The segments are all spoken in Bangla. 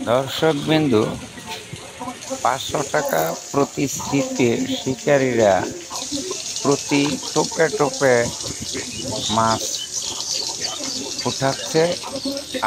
দর্শকবিন্দু, 500 টাকা প্রতি ছিপে শিকারীরা প্রতি টোপে টোপে মাছ উঠাচ্ছে।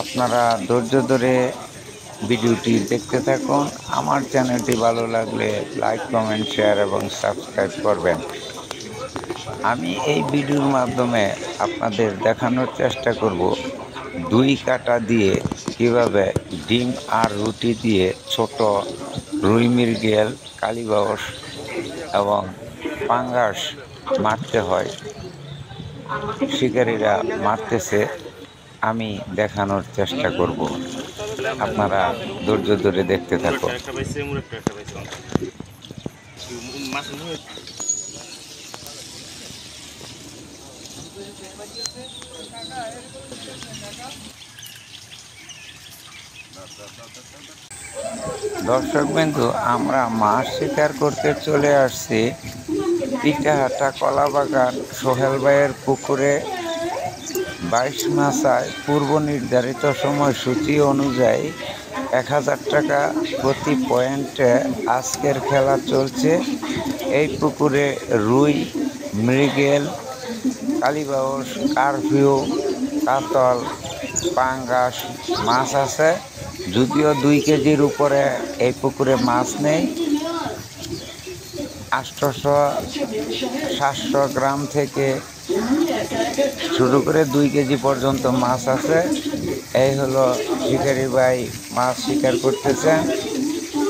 আপনারা ধৈর্য ধরে ভিডিওটি দেখতে থাকুন। আমার চ্যানেলটি ভালো লাগলে লাইক, কমেন্ট, শেয়ার এবং সাবস্ক্রাইব করবেন। আমি এই ভিডিওর মাধ্যমে আপনাদের দেখানোর চেষ্টা করব 2 কাটা দিয়ে কিভাবে ডিম আর রুটি দিয়ে ছোট রুই মৃগেল, কালীবাউস এবং পাঙ্গাস মারতে হয়। শিকারীরা মারতেছে, আমি দেখানোর চেষ্টা করব। আপনারা ধৈর্য ধরে দেখতে থাকুন। দর্শকবিন্দু, আমরা মাছ শিকার করতে চলে আসছি পিঠাহাটা কলাবাগান সোহেল ভাইয়ের পুকুরে। 22 মাসায় পূর্ব নির্ধারিত সময়সূচি অনুযায়ী 1000 টাকা প্রতি পয়েন্টে আজকের খেলা চলছে। এই পুকুরে রুই, মৃগেল, কালীবাউস, কারফিউ, কাতল, পাঙ্গাস মাছ আছে। যদিও 2 কেজির উপরে এই পুকুরে মাছ নেই। 800-700 গ্রাম থেকে শুরু করে 2 কেজি পর্যন্ত মাছ আছে। এই হলো শিকারি ভাই মাছ শিকার করতেছে।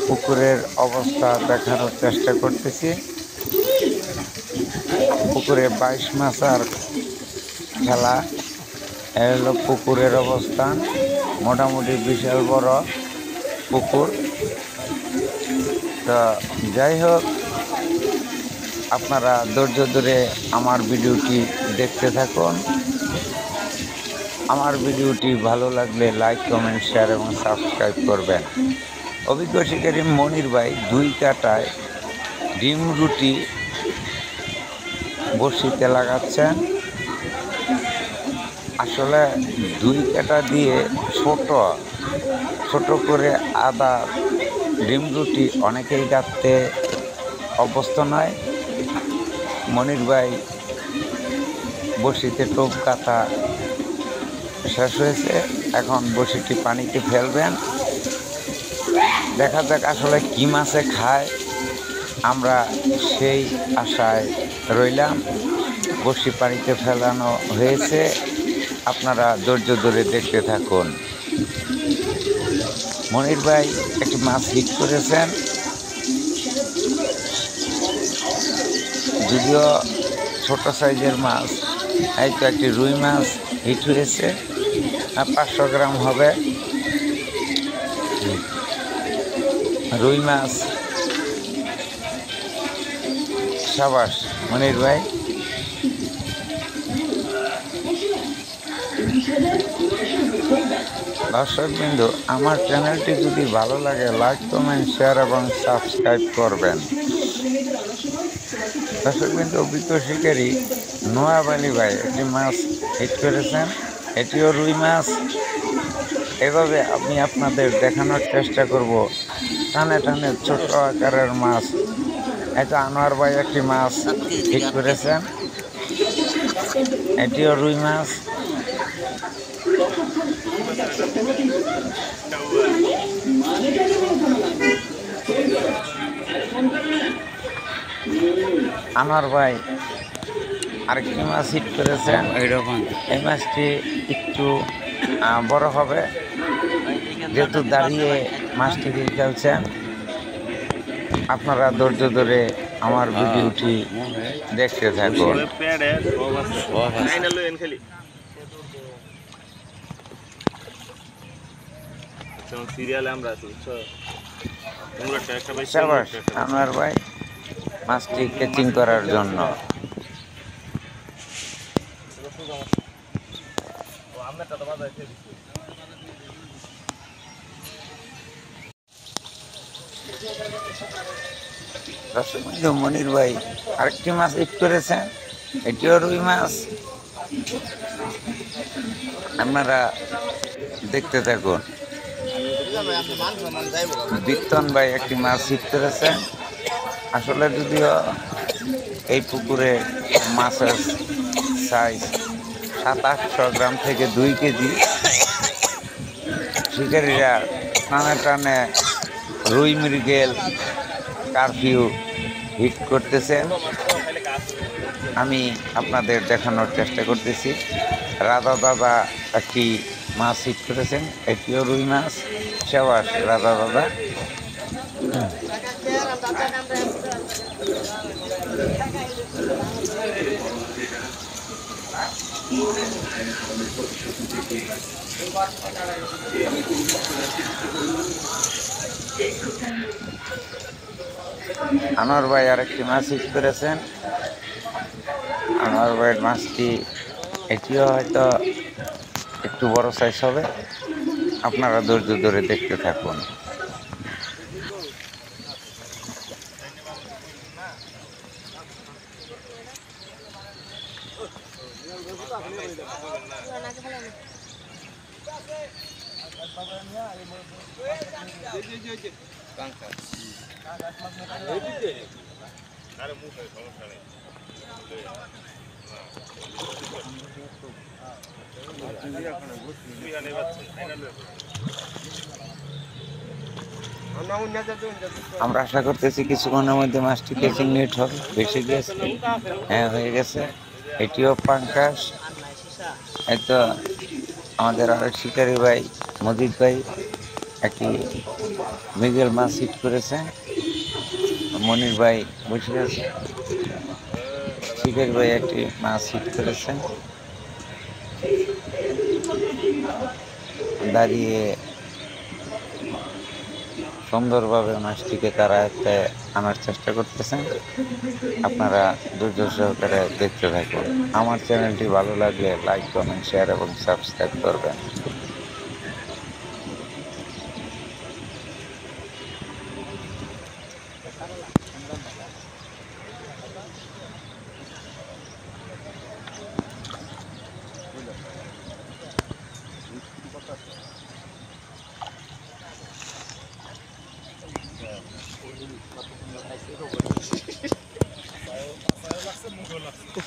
পুকুরের অবস্থা দেখানোর চেষ্টা করতেছি। পুকুরে 22 মাসার খেলা। এই হলো পুকুরের অবস্থান। মোটামুটি বিশাল বড় পুকুর। তো যাই হোক, আপনারা ধৈর্য ধরে আমার ভিডিওটি দেখতে থাকুন। আমার ভিডিওটি ভালো লাগলে লাইক, কমেন্ট, শেয়ার এবং সাবস্ক্রাইব করবেন। অভিজ্ঞ শিকারী মনির ভাই 2 কাটায় ডিম রুটি বড়শিতে লাগাচ্ছেন। আসলে 2 কাটা দিয়ে ছোট করে আদা ডিম রুটি অনেকেই গাঁথতে অভ্যস্ত নয়। মনির ভাই বড়শিতে টোপ গাঁথা শেষ হয়েছে, এখন বড়শিটি পানিতে ফেলবেন। দেখা যাক আসলে কি মাছে খায়, আমরা সেই আশায় রইলাম। বড়শি পানিতে ফেলানো হয়েছে, আপনারা ধৈর্য ধরে দেখতে থাকুন। মনির ভাই একটি মাছ হিট করেছেন, যদিও ছোট সাইজের মাছ। এই তো একটি রুই মাছ হিট হয়েছে, 500 গ্রাম হবে রুই মাছ। সাবাস মনির ভাই। দর্শকবৃন্দ, আমার চ্যানেলটি যদি ভালো লাগে লাইক, কমেন্ট, শেয়ার এবং সাবস্ক্রাইব করবেন। দর্শকবৃন্দ, অভিজ্ঞ শিকারী নোয়াব আলী ভাই একটি মাছ হিট করেছেন, এটিও রুই মাছ। এভাবে আমি আপনাদের দেখানোর চেষ্টা করব টানে টানে ছোট আকারের মাছ। এটা আনোয়ার ভাই একটি মাছ হিট করেছেন, এটিও রুই মাছ। আনোয়ার ভাই আরেকটি মাছ হিট করেছেন, এই মাছটি একটু বড় হবে, যেহেতু দাঁড়িয়ে মাছটি খেলছেন। আপনারা ধৈর্য ধরে আমার ভিডিওটি দেখতে থাকুন। আমার ভাই মাছটি ক্যাচিং করার জন্য মনির ভাই আরেকটি মাছ হিট করেছেন, এটিও রুই মাছ। আপনারা দেখতে থাকুন। বিত্তন ভাই একটি মাছ হিট করেছেন। আসলে যদিও এই পুকুরে মাছের সাইজ 700-800 গ্রাম থেকে 2 কেজি, শিকারীরা টানে টানে রুই মৃগেল কারফিউ হিট করতেছেন। আমি আপনাদের দেখানোর চেষ্টা করতেছি। রাধা দাদা একটি মাছ হিট করেছেন, এটিও রুই মাছ। সাবাস রাধা দাদা। আনোয়ার ভাই আরেকটি মাছ হিট করেছেন। আনোয়ার ভাইয়ের মাছটি এটিও হয়তো একটু বড় সাইজ হবে। আপনারা ধৈর্য ধরে দেখতে থাকুন। আমরা আশা করতেছি কিছুক্ষণের মধ্যে মাছটি কেচিং নেট হবে। বেশি গেছে, হ্যাঁ হয়ে গেছে। এটিও পাঙ্কাস। এই তো আমাদের আরেক শিকারী ভাই মজিদ ভাই একটি মৃগেল মাছ হিট করেছে। মনির ভাই বসে আছে। শিকারী ভাই একটি মাছ হিট করেছেন। দাঁড়িয়ে সুন্দরভাবে মাছটিকে তারা একটা আনার চেষ্টা করতেছেন। আপনারা ধৈর্য সহকারে দেখতে থাকুন। আমার চ্যানেলটি ভালো লাগলে লাইক, কমেন্ট, শেয়ার এবং সাবস্ক্রাইব করবেন।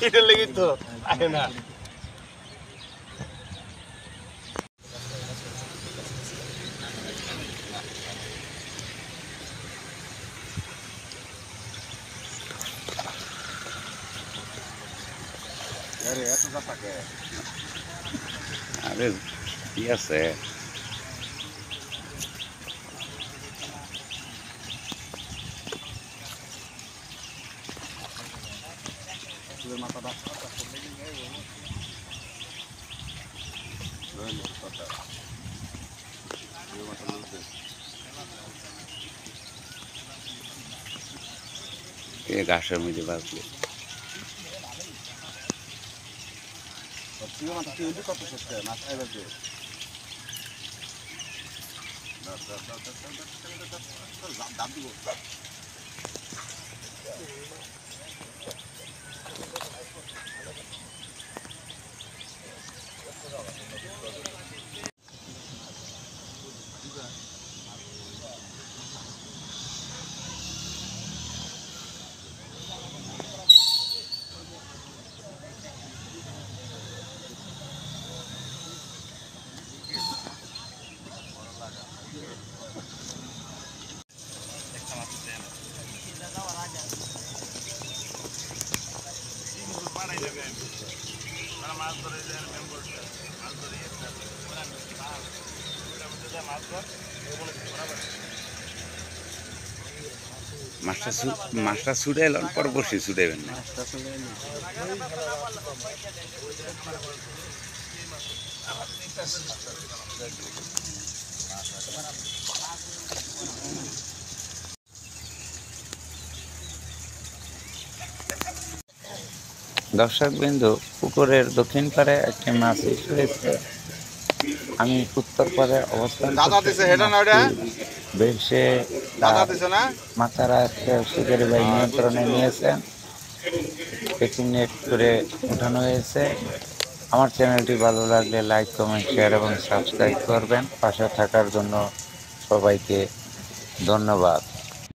এটার লেগে তো আগে না আরে কি আছে ঘাসের মধ্যে বাঁচলে মাছটা ছুটে এলেন পর বসে ছুটাইবেন না। দর্শকবৃন্দ, পুকুরের দক্ষিণ পারে একটি মাছ হয়েছে। আমি উত্তর পারে অবস্থান বেশে মাথারা শিকারী ভাই নিয়ন্ত্রণে নিয়েছেন। পেকিং নেট করে উঠানো হয়েছে। আমার চ্যানেলটি ভালো লাগলে লাইক, কমেন্ট, শেয়ার এবং সাবস্ক্রাইব করবেন। পাশে থাকার জন্য সবাইকে ধন্যবাদ।